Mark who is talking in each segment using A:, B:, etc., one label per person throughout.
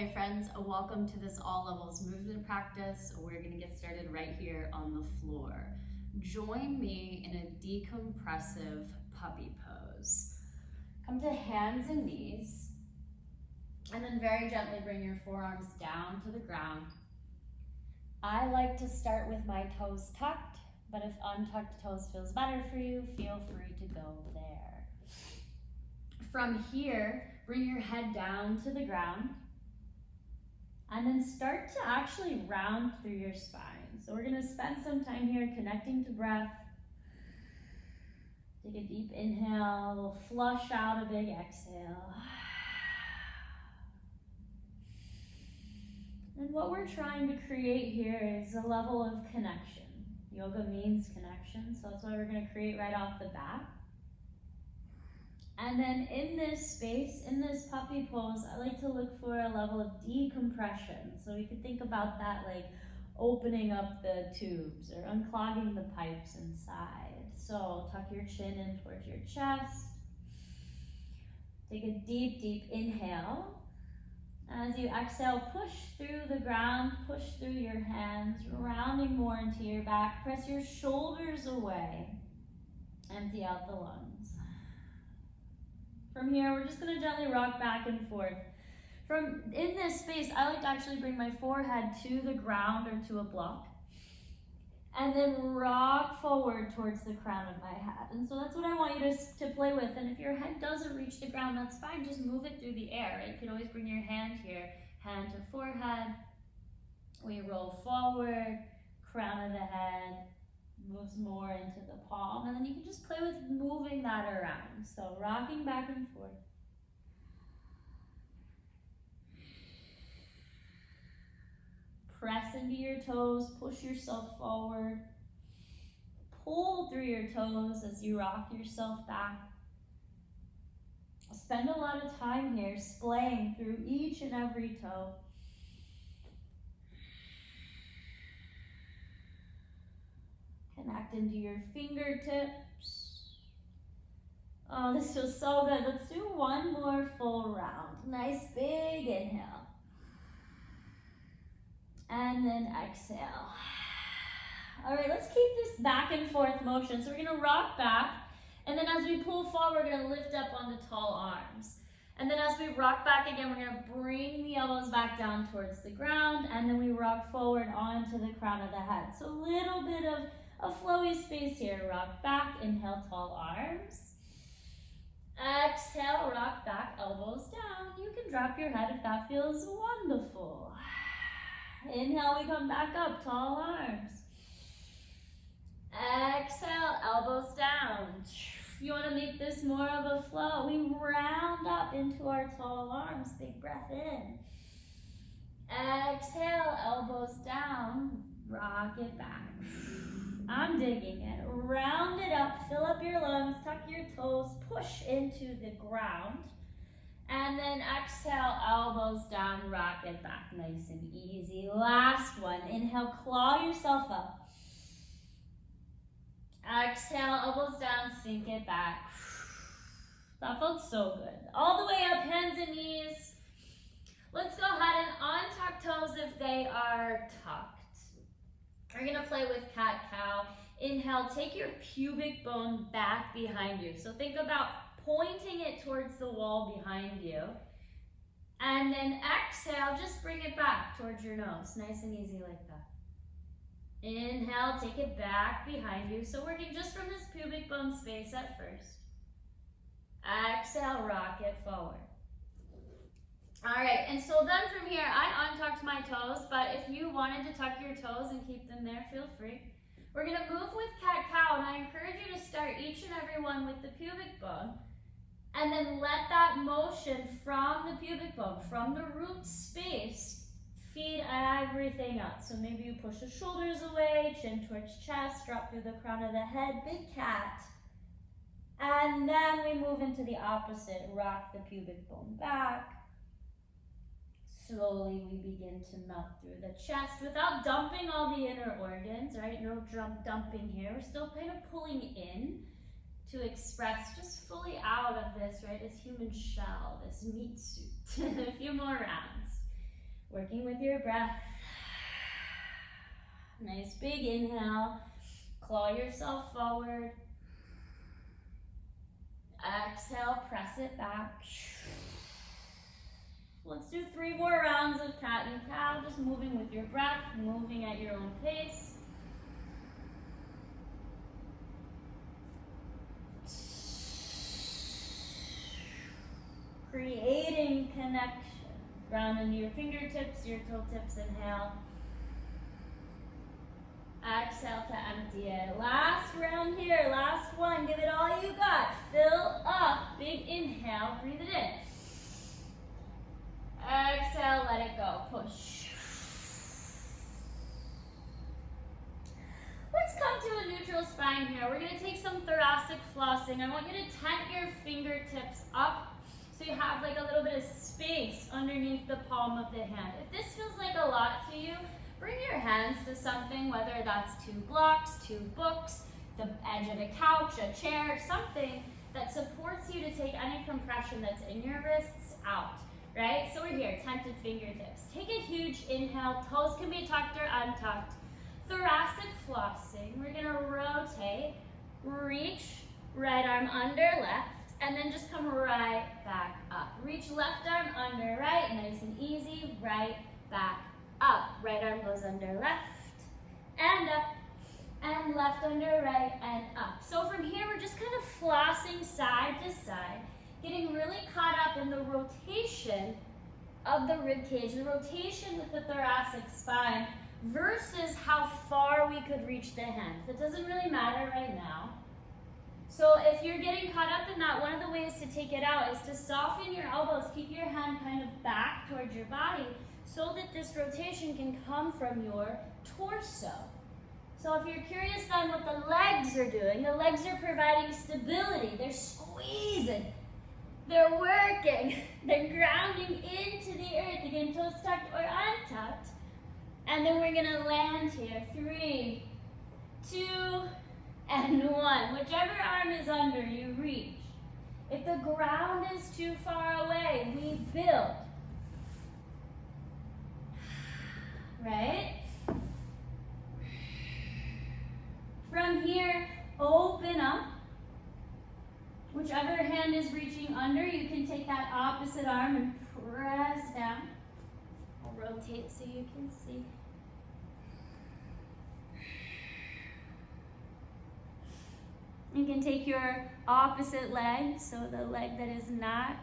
A: Hey friends, welcome to this all levels movement practice. We're gonna get started right here on the floor. Join me in a decompressive puppy pose. Come to hands and knees, and then very gently bring your forearms down to the ground. I like to start with my toes tucked, but if untucked toes feels better for you, feel free to go there. From here, bring your head down to the ground. And then start to actually round through your spine. So we're gonna spend some time here connecting to breath. Take a deep inhale, we'll flush out a big exhale. And what we're trying to create here is a level of connection. Yoga means connection, so that's why we're gonna create right off the bat. And then in this space, in this puppy pose, I like to look for a level of decompression. So we could think about that like opening up the tubes or unclogging the pipes inside. So tuck your chin in towards your chest. Take a deep, deep inhale. As you exhale, push through the ground, push through your hands, rounding more into your back. Press your shoulders away. Empty out the lungs. From here, we're just gonna gently rock back and forth. In this space, I like to actually bring my forehead to the ground or to a block, and then rock forward towards the crown of my head. And so that's what I want you to play with. And if your head doesn't reach the ground, that's fine. Just move it through the air. Right? You can always bring your hand here, hand to forehead. We roll forward, crown of the head moves more into the palm, and then you can just play with moving that around. So rocking back and forth. Press into your toes, push yourself forward. Pull through your toes as you rock yourself back. Spend a lot of time here splaying through each and every toe. Connect into your fingertips. Oh, this feels so good. Let's do one more full round. Nice big inhale. And then exhale. All right, let's keep this back and forth motion. So we're gonna rock back, and then as we pull forward, we're gonna lift up on the tall arms. And then as we rock back again, we're gonna bring the elbows back down towards the ground, and then we rock forward onto the crown of the head. So a little bit of a flowy space here. Rock back, inhale, tall arms. Exhale, rock back, elbows down. You can drop your head if that feels wonderful. Inhale, we come back up, tall arms. Exhale, elbows down. If you want to make this more of a flow, we round up into our tall arms. Big breath in. Exhale, elbows down. Rock it back. I'm digging it. Round it up, fill up your lungs, tuck your toes, push into the ground. And then exhale, elbows down, rock it back, nice and easy. Last one, inhale, claw yourself up. Exhale, elbows down, sink it back. That felt so good. All the way up, hands and knees. Let's go ahead and untuck toes if they are tucked. We're gonna play with cat-cow. Inhale, take your pubic bone back behind you. So think about pointing it towards the wall behind you. And then exhale, just bring it back towards your nose. Nice and easy like that. Inhale, take it back behind you. So working just from this pubic bone space at first. Exhale, rock it forward. All right, and so then from here, I untucked my toes, but if you wanted to tuck your toes and keep them there, feel free. We're gonna move with cat-cow, and I encourage you to start each and every one with the pubic bone, and then let that motion from the pubic bone, from the root space, feed everything up. So maybe you push the shoulders away, chin towards chest, drop through the crown of the head, big cat. And then we move into the opposite, rock the pubic bone back. Slowly we begin to melt through the chest without dumping all the inner organs, right? No dumping here. We're still kind of pulling in to express just fully out of this, right? This human shell, this meat suit. A few more rounds.
B: Working with your breath. Nice big inhale. Claw yourself forward. Exhale, press it back. Let's do 3 more rounds of cat and cow, just moving with your breath, moving at your own pace. Creating connection. Ground into your fingertips, your toe tips, inhale. Exhale to empty it. Last round here, last one. Give it all you got. Fill up. Big inhale, breathe it in. Exhale, let it go. Push. Let's come to a neutral spine here. We're going to take some thoracic flossing. I want you to tent your fingertips up so you have like a little bit of space underneath the palm of the hand. If this feels like a lot to you, bring your hands to something, whether that's 2 blocks, 2 books, the edge of a couch, a chair, something that supports you to take any compression that's in your wrists out, right? So we're here, tented fingertips. Take a huge inhale, toes can be tucked or untucked. Thoracic flossing, we're gonna rotate, reach, right arm under left, and then just come right back up. Reach left arm under right, nice and easy, right back up. Right arm goes under left, and up, and left under right, and up. So from here, we're just kind of flossing side to side, getting really caught up in the rotation of the rib cage, the rotation with the thoracic spine, versus how far we could reach the hands. It doesn't really matter right now. So if you're getting caught up in that, one of the ways to take it out is to soften your elbows, keep your hand kind of back towards your body so that this rotation can come from your torso. So if you're curious on what the legs are doing, the legs are providing stability. They're squeezing. They're working. They're grounding into the earth. Again, toes tucked or untucked. And then we're gonna land here. 3, 2, and 1. Whichever arm is under, you reach. If the ground is too far away, we build. Right? From here, open up. Whichever hand is reaching under, you can take that opposite arm and press down. I'll rotate so you can see. You can take your opposite leg, so the leg that is not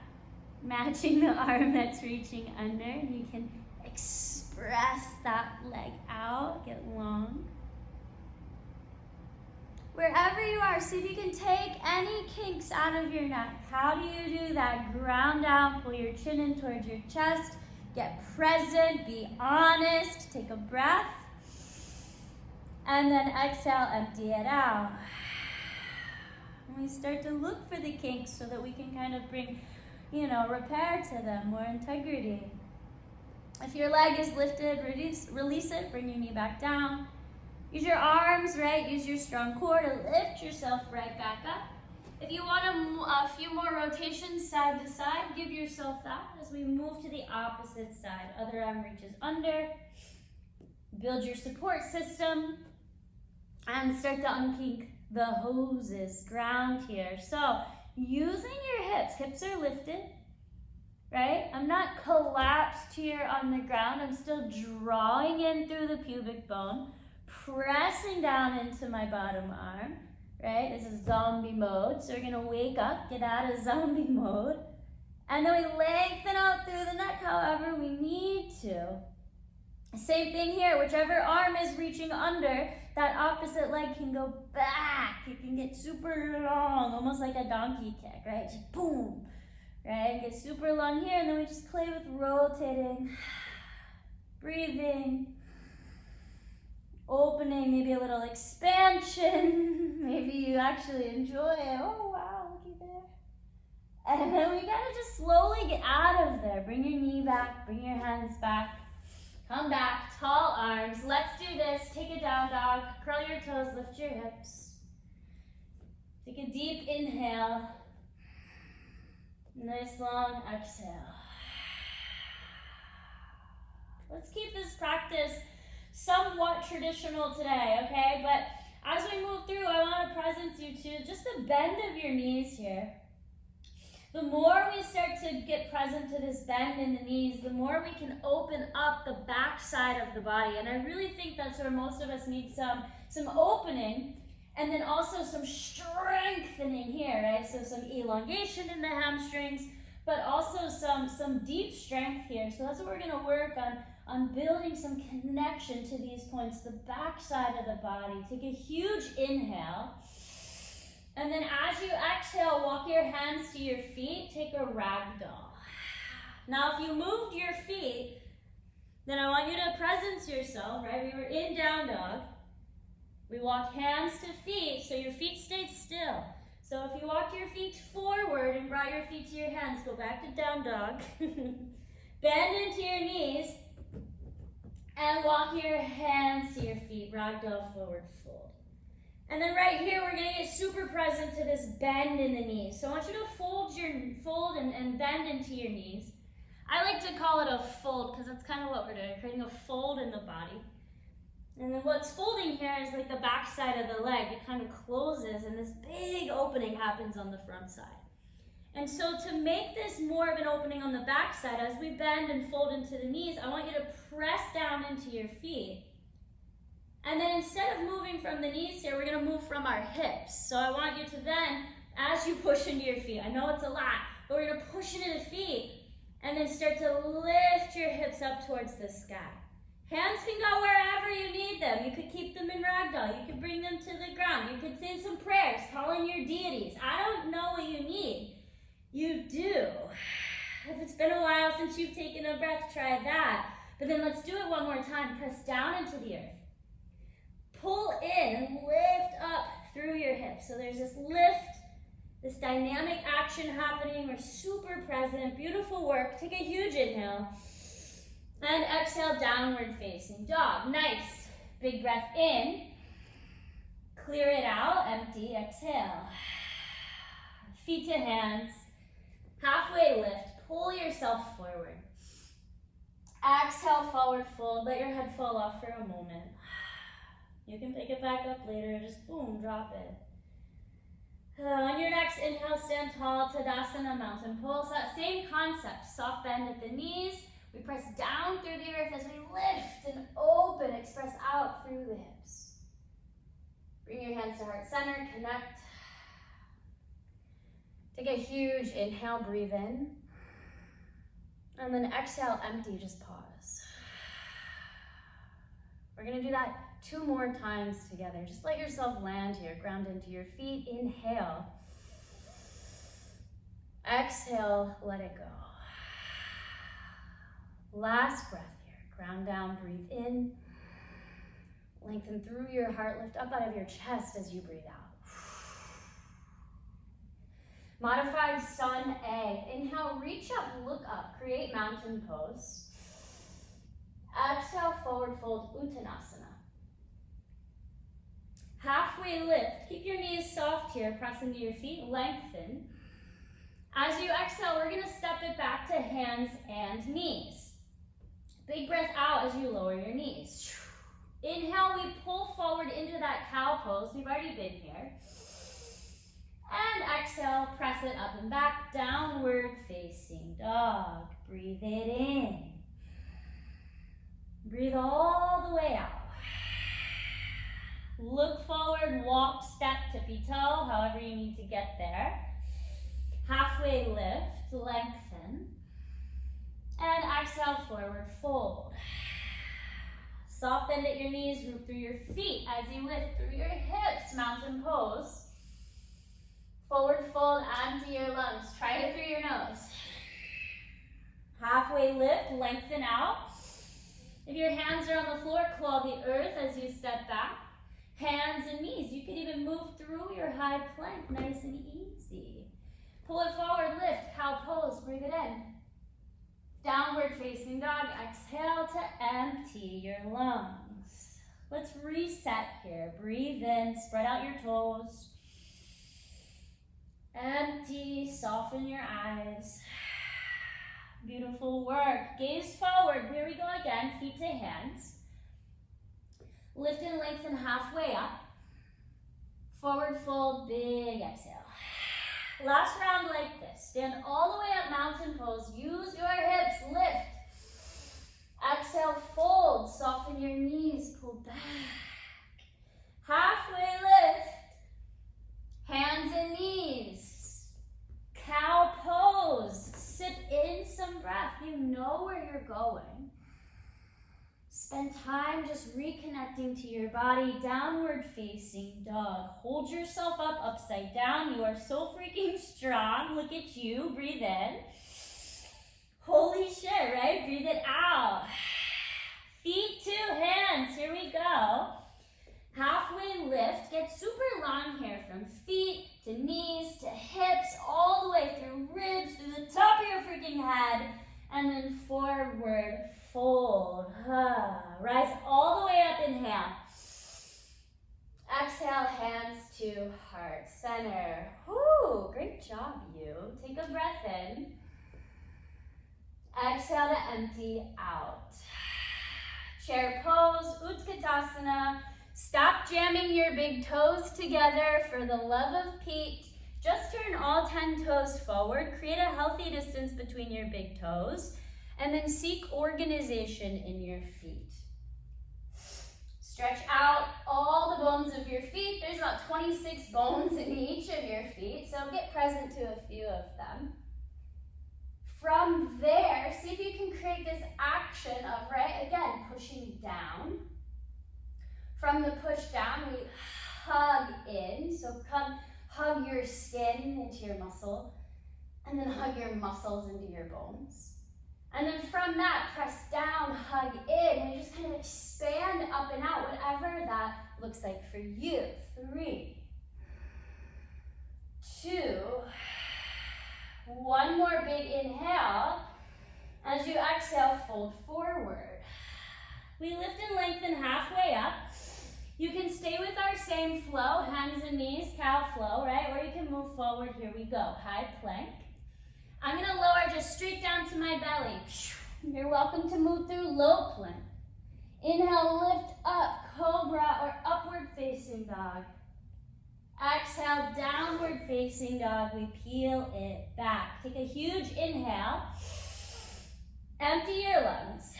B: matching the arm that's reaching under, and you can express that leg out, get long. Wherever you are, see if you can take any kinks out of your neck. How do you do that? Ground down, pull your chin in towards your chest, get present, be honest, take a breath, and then exhale, empty it out. And we start to look for the kinks so that we can kind of bring, repair to them, more integrity. If your leg is lifted, release it, bring your knee back down. Use your arms, right? Use your strong core to lift yourself right back up. If you want a few more rotations side to side, give yourself that as we move to the opposite side. Other arm reaches under. Build your support system and start to unkink the hoses. Ground here. So using your hips are lifted, right? I'm not collapsed here on the ground. I'm still drawing in through the pubic bone, pressing down into my bottom arm, right? This is zombie mode. So we're gonna wake up, get out of zombie mode, and then we lengthen out through the neck however we need to. Same thing here, whichever arm is reaching under, that opposite leg can go back. It can get super long, almost like a donkey kick, right? Just boom, right? Get super long here, and then we just play with rotating, breathing, opening, maybe a little expansion. Maybe you actually enjoy it. Oh, wow, looky there. And then we gotta just slowly get out of there. Bring your knee back, bring your hands back. Come back, tall arms. Let's do this. Take a down dog. Curl your toes, lift your hips. Take a deep inhale. Nice long exhale. Let's keep this practice somewhat traditional today, okay? But as we move through, I want to presence you to just the bend of your knees here. The more we start to get present to this bend in the knees, the more we can open up the back side of the body. And I really think that's where most of us need some opening and then also some strengthening here, right? So some elongation in the hamstrings, but also some deep strength here. So that's what we're going to work on building some connection to these points, the back side of the body. Take a huge inhale. And then as you exhale, walk your hands to your feet, take a ragdoll. Now, if you moved your feet, then I want you to presence yourself, right? We were in down dog. We walked hands to feet, so your feet stayed still. So if you walked your feet forward and brought your feet to your hands, go back to down dog. Bend into your knees and walk your hands to your feet, ragdoll forward fold. And then right here, we're gonna get super present to this bend in the knees. So I want you to fold and bend into your knees. I like to call it a fold because that's kind of what we're doing, creating a fold in the body. And then what's folding here is like the back side of the leg. It kind of closes and this big opening happens on the front side. And so to make this more of an opening on the back side, as we bend and fold into the knees, I want you to press down into your feet. And then instead of moving from the knees here, we're going to move from our hips. So I want you to then, as you push into your feet, I know it's a lot, but we're going to push into the feet and then start to lift your hips up towards the sky. Hands can go wherever you need them. You could keep them in ragdoll. You could bring them to the ground. You could say some prayers, call in your deities. I don't know what you need. You do. If it's been a while since you've taken a breath, try that. But then let's do it one more time. Press down into the earth. Pull in and lift up through your hips. So there's this lift, this dynamic action happening. We're super present. Beautiful work. Take a huge inhale. And exhale, downward facing dog. Nice. Big breath in. Clear it out. Empty. Exhale. Feet to hands. Halfway lift. Pull yourself forward. Exhale, forward fold. Let your head fall off for a moment. You can pick it back up later. Just boom, drop it. On your next inhale, stand tall, Tadasana, mountain pose. That same concept. Soft bend at the knees. We press down through the earth as we lift and open, express out through the hips. Bring your hands to heart center, connect. Take a huge inhale, breathe in. And then exhale, empty, just pause. We're gonna do that 2 more times together. Just let yourself land here, ground into your feet, inhale. Exhale, let it go. Last breath here, ground down, breathe in. Lengthen through your heart, lift up out of your chest as you breathe out. Modified Sun A. Inhale, reach up, look up, create mountain pose. Exhale, forward fold, Uttanasana. Halfway lift, keep your knees soft here, press into your feet, lengthen. As you exhale, we're gonna step it back to hands and knees. Big breath out as you lower your knees. Inhale, we pull forward into that cow pose. We've already been here. And exhale, press it up and back, downward facing dog. Breathe it in. Breathe all the way out. Look forward, walk, step, tippy toe, however you need to get there. Halfway lift, lengthen. And exhale, forward fold. Soft bend at your knees, root through your feet as you lift through your hips, mountain pose. Forward fold, empty your lungs. Try it through your nose. Halfway lift, lengthen out. If your hands are on the floor, claw the earth as you step back. Hands and knees. You can even move through your high plank, nice and easy. Pull it forward, lift, cow pose, breathe it in. Downward facing dog, exhale to empty your lungs. Let's reset here. Breathe in, spread out your toes. Empty, soften your eyes. Beautiful work. Gaze forward. Here we go again. Feet Lift and lengthen halfway up. Forward fold, big exhale. Last round like this. Stand all the way up, mountain pose. Use your hips, lift. Exhale, fold, soften your knees, pull back. Halfway lift. Hands and knees. Cow pose. Sip in some breath. You know where you're going. Spend time just reconnecting to your body. Downward facing dog. Hold yourself up upside down. You are so freaking strong. Look at you. Breathe in. Holy shit, right? Breathe it out. Feet to hands. Here we go. Halfway lift. Get super long here from feet to knees to hips, all the way through ribs, through the top of your freaking head, and then forward fold. Rise all the way up, inhale. Exhale, hands to heart center. Woo, great job, you. Take a breath in. Exhale to empty out. Chair pose, Utkatasana. Stop jamming your big toes together for the love of Pete. Just turn all 10 toes forward. Create a healthy distance between your big toes. And then seek organization in your feet. Stretch out all the bones of your feet. There's about 26 bones in each of your feet, so get present to a few of them. From there, see if you can create this action of, right, again, pushing down. From the push down, we hug in. So come hug your skin into your muscle, and then hug your muscles into your bones. And then from that, press down, hug in, and just kind of expand up and out, whatever that looks like for you. 3, 2, 1 more big inhale. As you exhale, fold forward. We lift and lengthen halfway up. You can stay with our same flow, hands and knees, cow flow, right? Or you can move forward. Here we go, high plank. I'm gonna lower just straight down to my belly. You're welcome to move through low plank. Inhale, lift up, cobra or upward facing dog. Exhale, downward facing dog. We peel it back. Take a huge inhale. Empty your lungs.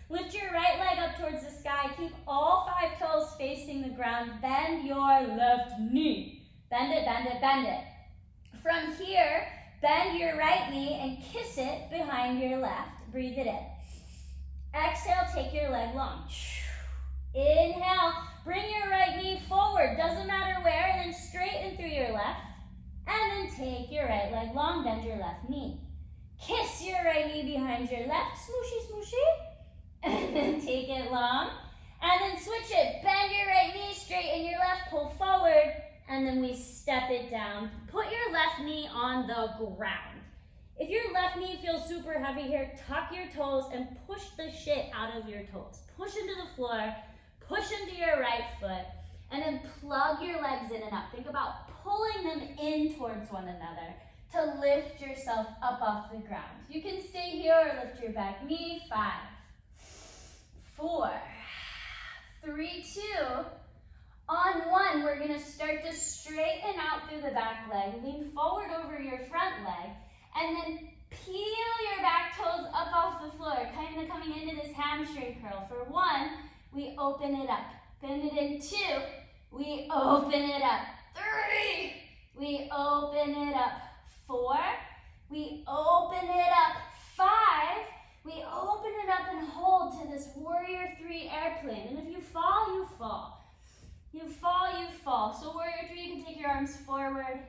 B: Lift your right leg up towards the sky. Keep all 5 toes facing the ground. Bend your left knee. Bend it, bend it, bend it. From here, bend your right knee and kiss it behind your left. Breathe it in. Exhale, take your leg long. Inhale, bring your right knee forward. Doesn't matter where, and then straighten through your left. And then take your right leg long, bend your left knee. Kiss your right knee behind your left. Smooshy, smooshy. And then take it long. And then switch it. Bend your right knee, straighten your left, pull forward. And then we step it down. Put your left knee on the ground. If your left knee feels super heavy here, tuck your toes and push the shit out of your toes. Push into the floor, push into your right foot, and then plug your legs in and up. Think about pulling them in towards one another to lift yourself up off the ground. You can stay here or lift your back knee. 5, 4, 3, 2, on 1, we're gonna start to straighten out through the back leg. Lean forward over your front leg, and then peel your back toes up off the floor, kind of coming into this hamstring curl. For 1, we open it up. Bend it in. 2, we open it up. 3, we open it up. 4, we open it up. 5, we open it up and hold to this warrior 3 airplane. And if you fall, you fall. You fall, you fall. So warrior 3, you can take your arms forward.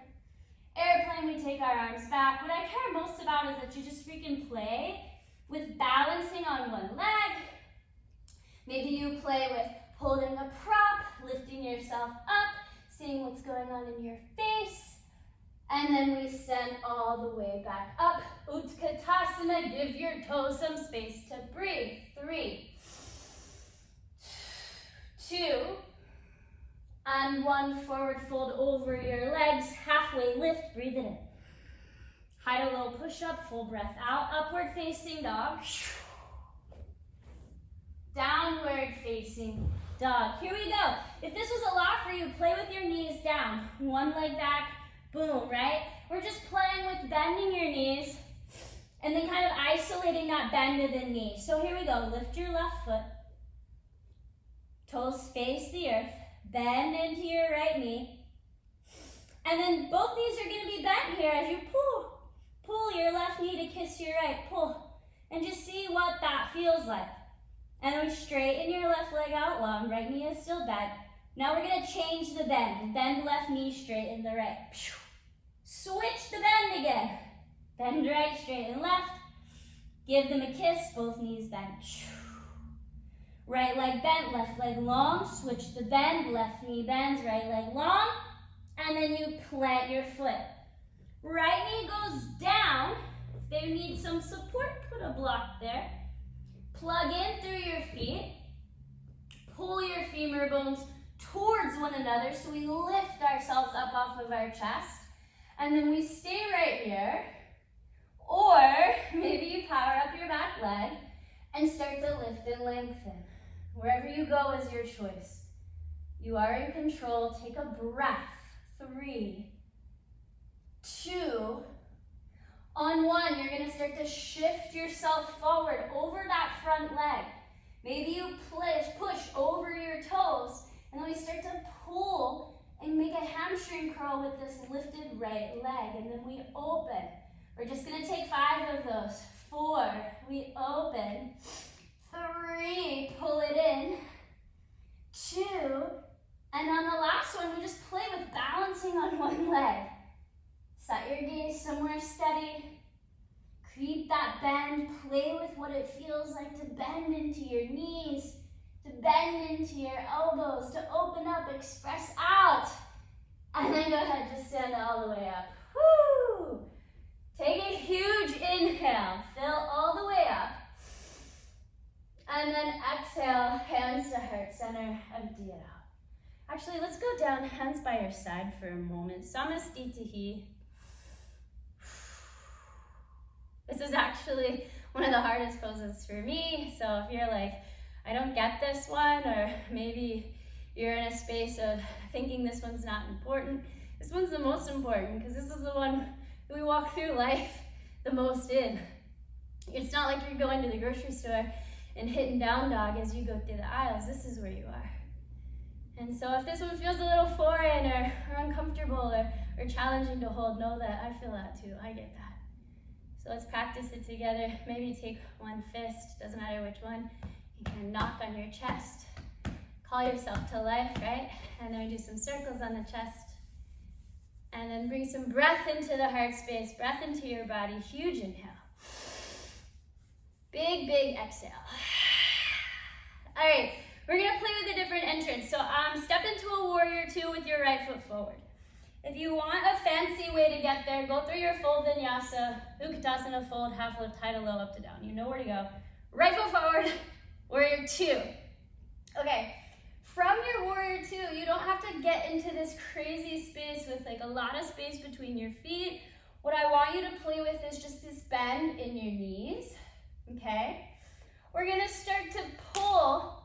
B: Airplane, we take our arms back. What I care most about is that you just freaking play with balancing on one leg. Maybe you play with holding a prop, lifting yourself up, seeing what's going on in your face. And then we stand all the way back up. Utkatasana, give your toes some space to breathe. 3, 2, and 1, forward fold over your legs, halfway lift, breathe it in. High to low push up, full breath out, upward facing dog. downward facing dog. Here we go. If this was a lot for you, play with your knees down. One leg back, boom, right? We're just playing with bending your knees and then kind of isolating that bend of the knee. So here we go. Lift your left foot. Toes face the earth. Bend into your right knee. And then both knees are going to be bent here as you pull. Pull your left knee to kiss your right. Pull. And just see what that feels like. And then we straighten your left leg out long. Right knee is still bent. Now we're going to change the bend. Bend left knee, straighten the right. Switch the bend again. Bend right, straighten left. Give them a kiss, both knees bent. Right leg bent, left leg long. Switch the bend, left knee bends, right leg long. And then you plant your foot. Right knee goes down. If they need some support, put a block there. Plug in through your feet. Pull your femur bones towards one another so we lift ourselves up off of our chest. And then we stay right here. Or maybe you power up your back leg and start to lift and lengthen. Wherever you go is your choice. You are in control. Take a breath. 3, 2, on 1, you're going to start to shift yourself forward over that front leg. Maybe you push over your toes, and then we start to pull and make a hamstring curl with this lifted right leg, and then we open. We're just going to take 5 of those. 4, we open. 3, pull it in. 2, and on the last one, we just play with balancing on one leg. Set your gaze somewhere steady. Create that bend. Play with what it feels like to bend into your knees, to bend into your elbows, to open up, express out. And then go ahead, just stand all the way up. Woo! Take a huge inhale. Fill all the way up. And then exhale, hands to heart center, empty it out. Actually, let's go down, hands by your side for a moment. Samastitihi. This is actually one of the hardest poses for me. So if you're like, I don't get this one, or maybe you're in a space of thinking this one's not important, this one's the most important because this is the one we walk through life the most in. It's not like you're going to the grocery store and hitting down dog as you go through the aisles. This is where you are. And so if this one feels a little foreign or uncomfortable or challenging to hold, know that I feel that too. I get that. So let's practice it together. Maybe take one fist, doesn't matter which one. You can knock on your chest. Call yourself to life, right? And then we do some circles on the chest. And then bring some breath into the heart space, breath into your body. Huge inhale. Big, big exhale. All right, we're gonna play with a different entrance. So step into a warrior 2 with your right foot forward. If you want a fancy way to get there, go through your full vinyasa, Utkatasana, fold, half lift, high to low, up to down. You know where to go. Right foot forward, warrior 2. Okay, from your warrior 2, you don't have to get into this crazy space with like a lot of space between your feet. What I want you to play with is just this bend in your knees, okay? We're gonna start to pull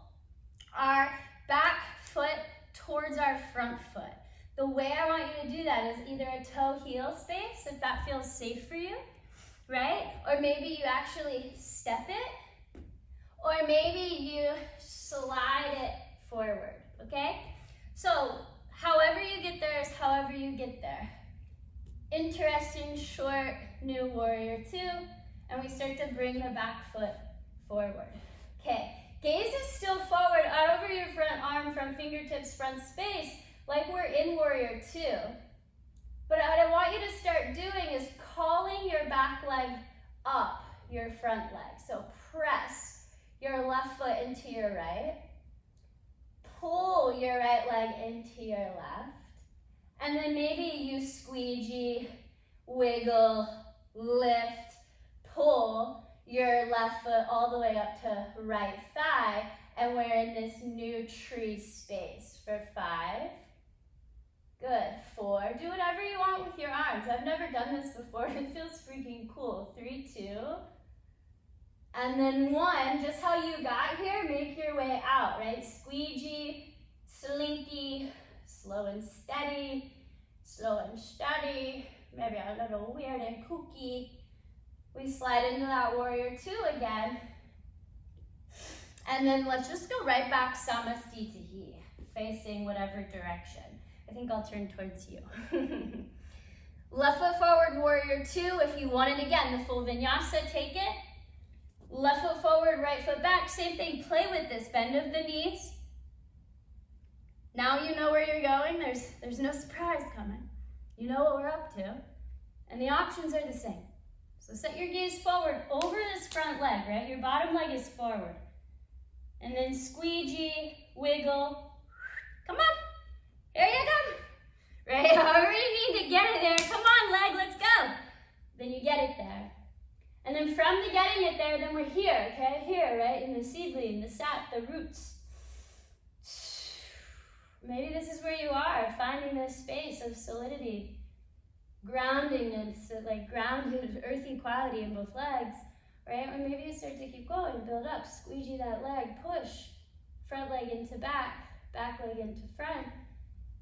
B: our back foot towards our front foot. The way I want you to do that is either a toe-heel space, if that feels safe for you, right? Or maybe you actually step it, or maybe you slide it forward, okay? So however you get there is however you get there. Interesting, short, new warrior 2, and we start to bring the back foot forward. Okay, gaze is still forward, out over your front arm from fingertips, front space, like we're in warrior 2. But what I want you to start doing is calling your back leg up your front leg. So press your left foot into your right. Pull your right leg into your left. And then maybe you squeegee, wiggle, lift, pull your left foot all the way up to right thigh. And we're in this new tree space for 5. Good. 4. Do whatever you want with your arms. I've never done this before. It feels freaking cool. 3, 2. And then 1, just how you got here, make your way out, right? Squeegee, slinky, slow and steady, maybe a little weird and kooky. We slide into that warrior 2 again. And then let's just go right back Samastitihi, facing whatever direction. I think I'll turn towards you. Left foot forward, warrior 2. If you want it again, the full vinyasa, take it. Left foot forward, right foot back. Same thing, play with this. Bend of the knees. Now you know where you're going. There's no surprise coming. You know what we're up to. And the options are the same. So set your gaze forward over this front leg, right? Your bottom leg is forward. And then squeegee, wiggle. Come on. Here you come. Right? However you need to get it there. Come on, leg, let's go. Then you get it there. And then from the getting it there, then we're here, okay? Here, right? In the seedling, the sap, the roots. Maybe this is where you are, finding this space of solidity, groundingness, like grounded, earthy quality in both legs, right? Or maybe you start to keep going, build up, squeegee that leg, push, front leg into back leg into front.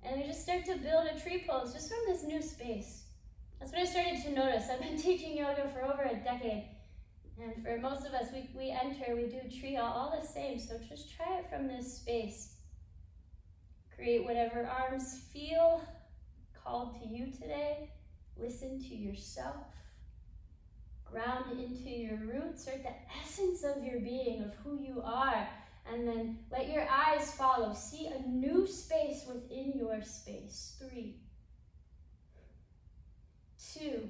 B: And we just start to build a tree pose just from this new space. That's what I started to notice. I've been teaching yoga for over a decade. And for most of us, we enter, we do tree all the same. So just try it from this space. Create whatever arms feel called to you today. Listen to yourself. Ground into your roots, or the essence of your being, of who you are. And then let your eyes follow. See a new space within your space. 3, 2,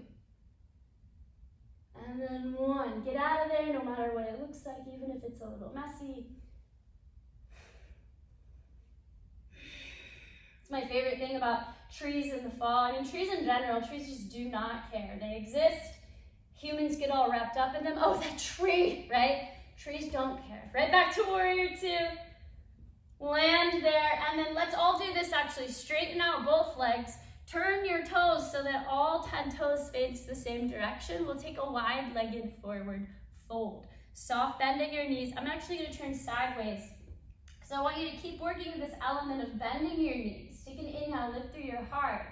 B: and then 1. Get out of there no matter what it looks like, even if it's a little messy. It's my favorite thing about trees in the fall. I mean, trees in general, trees just do not care. They exist. Humans get all wrapped up in them. Oh, that tree, right? Trees don't care. Right back to warrior 2. Land there, and then let's all do this actually. Straighten out both legs. Turn your toes so that all 10 toes face the same direction. We'll take a wide-legged forward fold. Soft bend at your knees. I'm actually going to turn sideways because I want you to keep working with this element of bending your knees. Take an inhale, lift through your heart.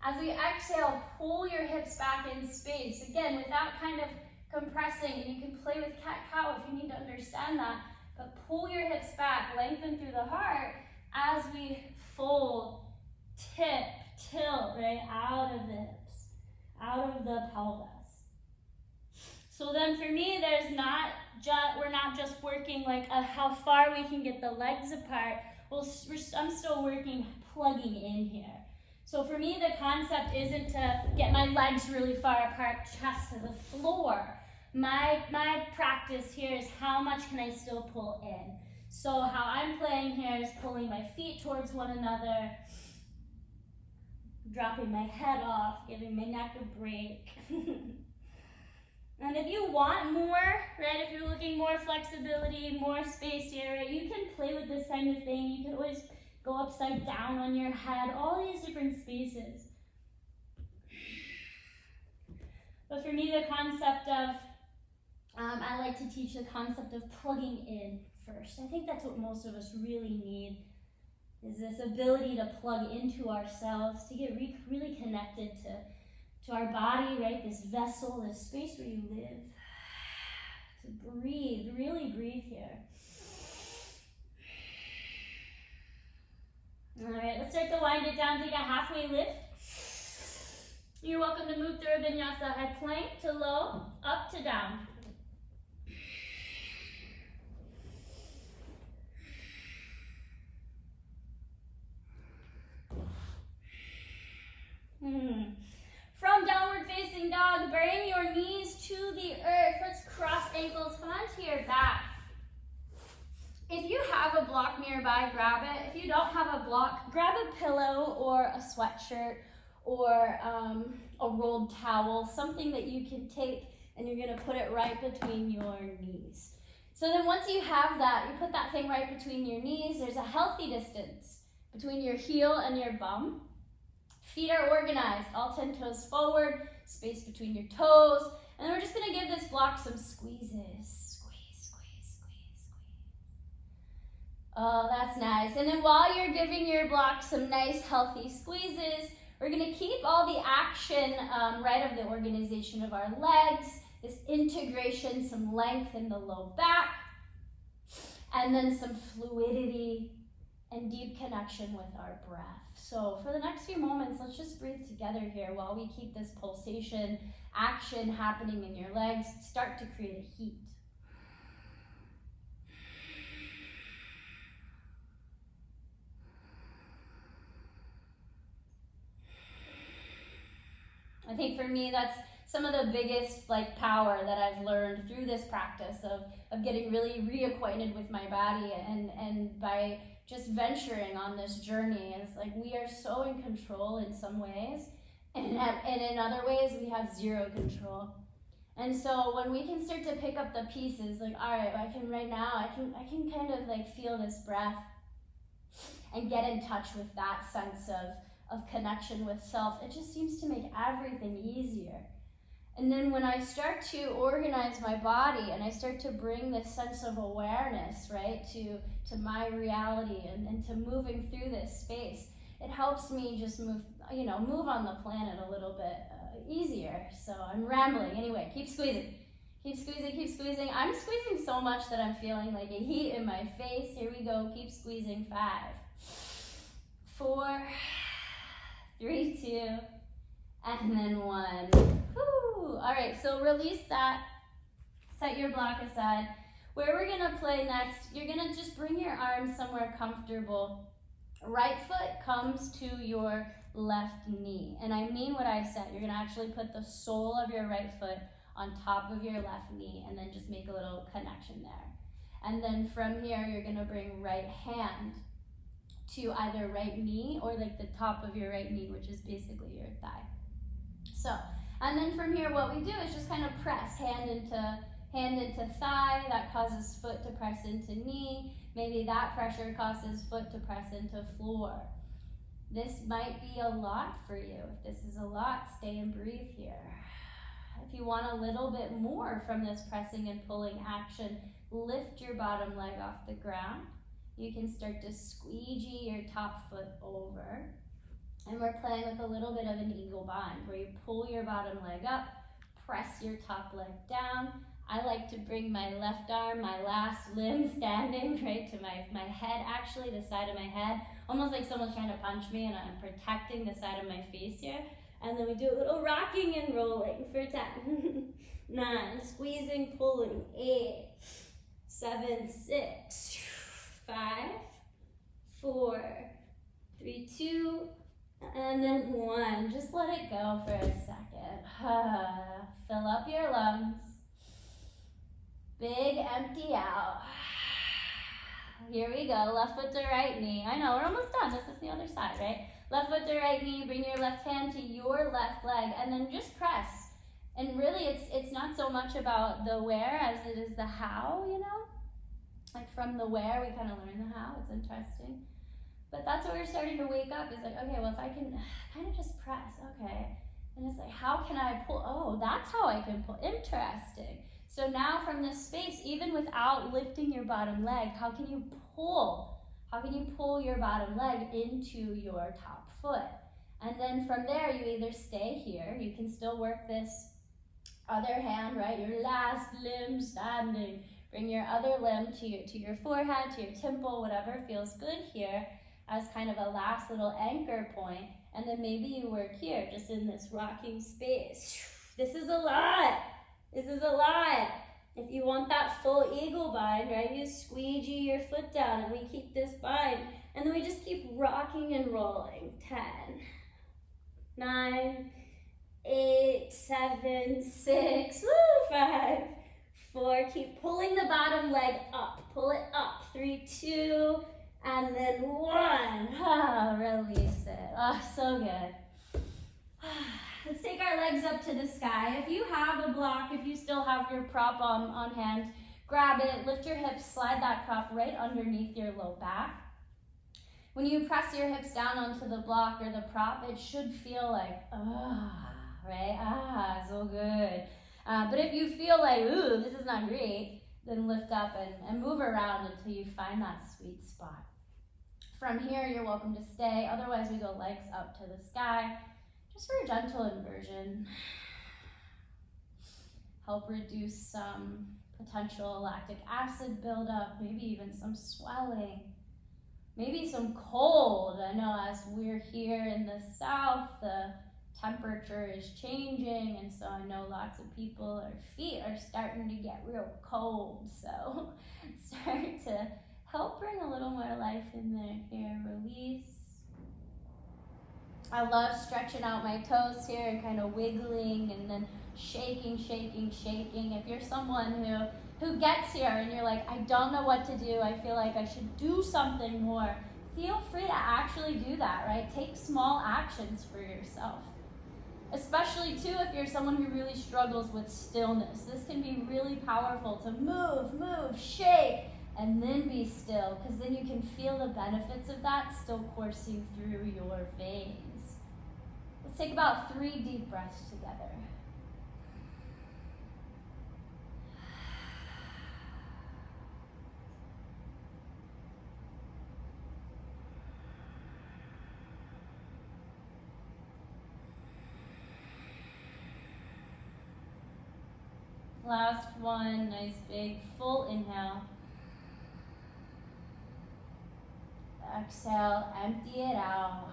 B: As we exhale, pull your hips back in space. Again, without kind of compressing, and you can play with cat-cow if you need to understand that, but pull your hips back, lengthen through the heart as we fold, tip, tilt, right, out of the hips, out of the pelvis. So then for me, we're not just working like how far we can get the legs apart. I'm still working plugging in here. So for me, the concept isn't to get my legs really far apart, chest to the floor. My practice here is how much can I still pull in. So how I'm playing here is pulling my feet towards one another, dropping my head off, giving my neck a break. And if you want more, right, if you're looking more flexibility, more space here, right, you can play with this kind of thing. You can always go upside down on your head, all these different spaces. But for me, the concept of, I like to teach the concept of plugging in first. I think that's what most of us really need, is this ability to plug into ourselves, to get really connected to our body, right? This vessel, this space where you live. To breathe, really breathe here. All right, let's start to wind it down. Take a halfway lift. You're welcome to move through a vinyasa. High plank to low, up to down. From downward facing dog, bring your knees to the earth. Let's cross ankles, come onto your back. If you have a block nearby, grab it. If you don't have a block, grab a pillow or a sweatshirt or a rolled towel, something that you can take, and you're gonna put it right between your knees. So then once you have that, you put that thing right between your knees. There's a healthy distance between your heel and your bum. Feet are organized, all 10 toes forward, space between your toes, And then we're just gonna give this block some squeezes. Squeeze, squeeze, squeeze, squeeze. Oh, that's nice. And then while you're giving your block some nice healthy squeezes, we're gonna keep all the action, right, of the organization of our legs, this integration, some length in the low back, and then some fluidity and deep connection with our breath. So for the next few moments, let's just breathe together here while we keep this pulsation action happening in your legs. Start to create a heat. I think for me, that's some of the biggest power that I've learned through this practice of getting really reacquainted with my body, and by just venturing on this journey is we are so in control in some ways, and in other ways we have zero control. And so when we can start to pick up the pieces, all right, I can kind of feel this breath and get in touch with that sense of connection with self, it just seems to make everything easier. And then when I start to organize my body and I start to bring this sense of awareness, right, to my reality and to moving through this space, it helps me just move on the planet a little bit easier. So I'm rambling. Anyway, keep squeezing. Keep squeezing, keep squeezing. I'm squeezing so much that I'm feeling like a heat in my face. Here we go. Keep squeezing. 5, 4, 3, 2, and then 1. Whew. All right, so release that. Set your block aside. Where we're gonna play next, you're gonna just bring your arms somewhere comfortable. Right foot comes to your left knee. And I mean what I said. You're gonna actually put the sole of your right foot on top of your left knee and then just make a little connection there. And then from here, you're gonna bring right hand to either right knee or the top of your right knee, which is basically your thigh. So, and then from here, what we do is just kind of press hand into thigh. That causes foot to press into knee. Maybe that pressure causes foot to press into floor. This might be a lot for you. If this is a lot, stay and breathe here. If you want a little bit more from this pressing and pulling action, lift your bottom leg off the ground. You can start to squeegee your top foot over. And we're playing with a little bit of an eagle bind, where you pull your bottom leg up, press your top leg down. I like to bring my left arm, my last limb standing right to my head, actually, the side of my head, almost like someone's trying to punch me and I'm protecting the side of my face here. And then we do a little rocking and rolling for 10, 9, squeezing, pulling, 8, 7, 6, 5, 4, 3, 2, and then 1. Just let it go for a second. Fill up your lungs. Big empty out. Here we go. Left foot to right knee. I know, we're almost done. This is the other side, right? Left foot to right knee. Bring your left hand to your left leg and then just press. And really, it's not so much about the where as it is the how, From the where, we kind of learn the how. It's interesting. But that's where we're starting to wake up. Is okay, well, if I can kind of just press, okay. And it's how can I pull? Oh, that's how I can pull. Interesting. So now from this space, even without lifting your bottom leg, how can you pull? How can you pull your bottom leg into your top foot? And then from there, you either stay here. You can still work this other hand, right? Your last limb standing. Bring your other limb to your forehead, to your temple, whatever feels good here as kind of a last little anchor point. And then maybe you work here, just in this rocking space. This is a lot. This is a lot. If you want that full eagle bind, right, you squeegee your foot down and we keep this bind. And then we just keep rocking and rolling. 10, 9, 8, 7, 6, 5, 4. Keep pulling the bottom leg up. Pull it up. 3, 2, and then 1. Release it. So good. Let's take our legs up to the sky. If you have a block, if you still have your prop on hand, grab it, lift your hips, slide that prop right underneath your low back. When you press your hips down onto the block or the prop, it should feel like, right? So good. But if you feel like, ooh, this is not great, then lift up and move around until you find that sweet spot. From here, you're welcome to stay. Otherwise, we go legs up to the sky, just for a gentle inversion. Help reduce some potential lactic acid buildup, maybe even some swelling, maybe some cold. I know as we're here in the south, the temperature is changing, and so I know lots of people, their feet are starting to get real cold, so start to help bring a little more life in there here. Release. I love stretching out my toes here and kind of wiggling and then shaking. If you're someone who gets here and you're like, I don't know what to do, I feel like I should do something more, feel free to actually do that, right? Take small actions for yourself. Especially too if you're someone who really struggles with stillness. This can be really powerful to move, shake, and then be still, because then you can feel the benefits of that still coursing through your veins. Let's take about 3 deep breaths together. Last one, nice big full inhale. Exhale, empty it out.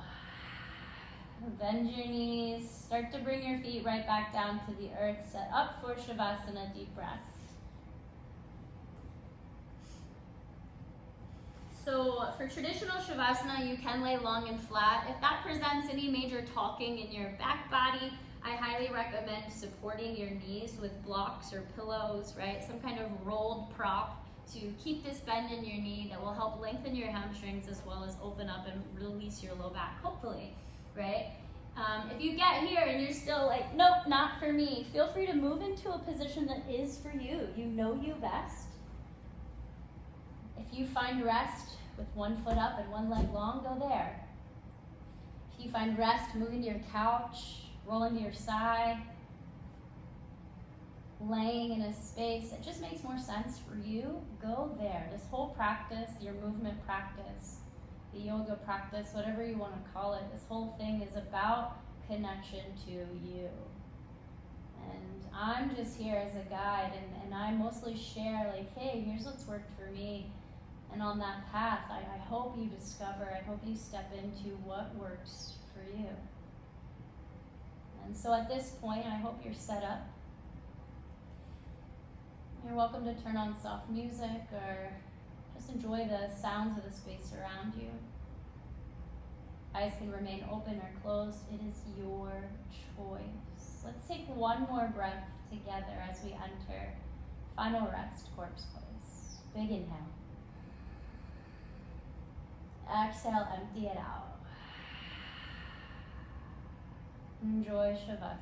B: Bend your knees. Start to bring your feet right back down to the earth. Set up for Shavasana, deep breaths. So for traditional Shavasana, you can lay long and flat. If that presents any major talking in your back body, I highly recommend supporting your knees with blocks or pillows, right? Some kind of rolled prop to keep this bend in your knee that will help lengthen your hamstrings as well as open up and release your low back, hopefully, right? If you get here and you're still like, nope, not for me, feel free to move into a position that is for you. You know you best. If you find rest with one foot up and one leg long, go there. If you find rest, move into your couch, roll into your side, laying in a space that just makes more sense for you, go there. This whole practice, your movement practice, the yoga practice, whatever you want to call it, this whole thing is about connection to you. And I'm just here as a guide, and I mostly share like, hey, here's what's worked for me. And on that path, I hope you discover, I hope you step into what works for you. And so at this point, I hope you're set up. You're welcome to turn on soft music or just enjoy the sounds of the space around you. Eyes can remain open or closed. It is your choice. Let's take one more breath together as we enter final rest, corpse pose. Big inhale. Exhale, empty it out. Enjoy Shavasana.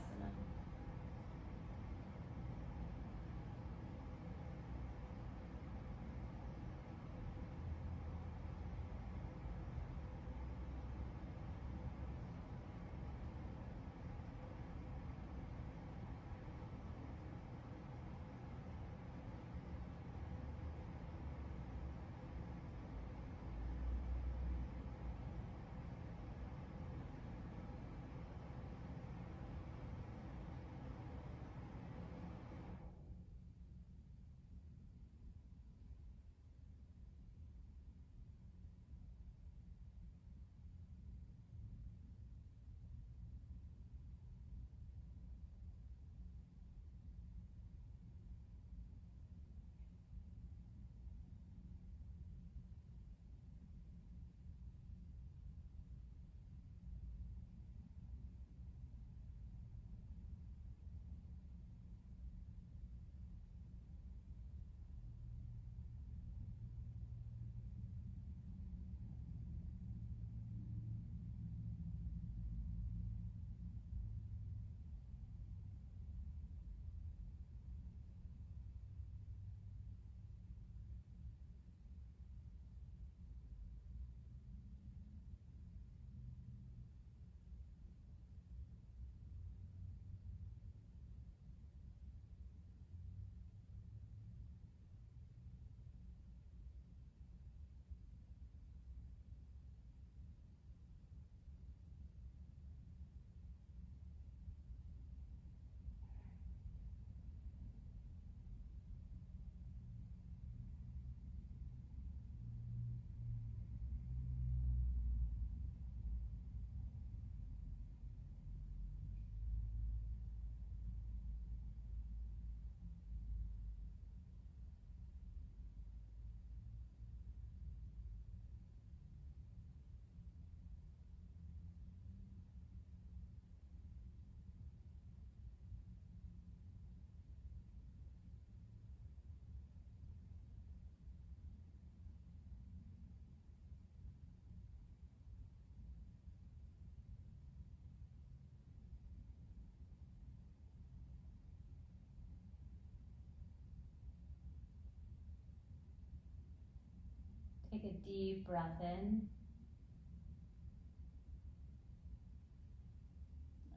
A: a deep breath in.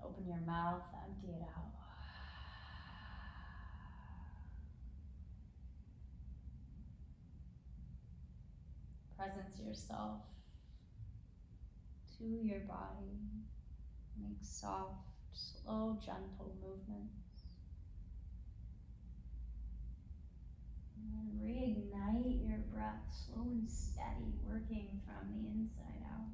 A: Open your mouth, empty it out. Presence yourself to your body. Make soft, slow, gentle movements. And then reignite your breath, slow and steady, working from the inside out.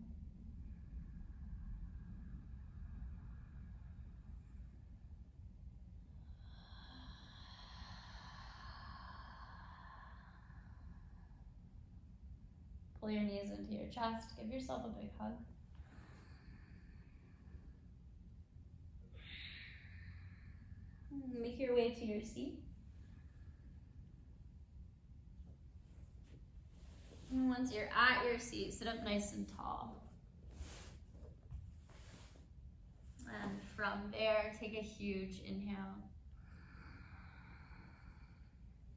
A: Pull your knees into your chest. Give yourself a big hug. Make your way to your seat. And once you're at your seat, sit up nice and tall. And from there, take a huge inhale.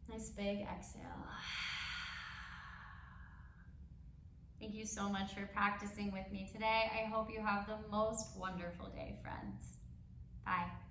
A: Nice big exhale. Thank you so much for practicing with me today. I hope you have the most wonderful day, friends. Bye.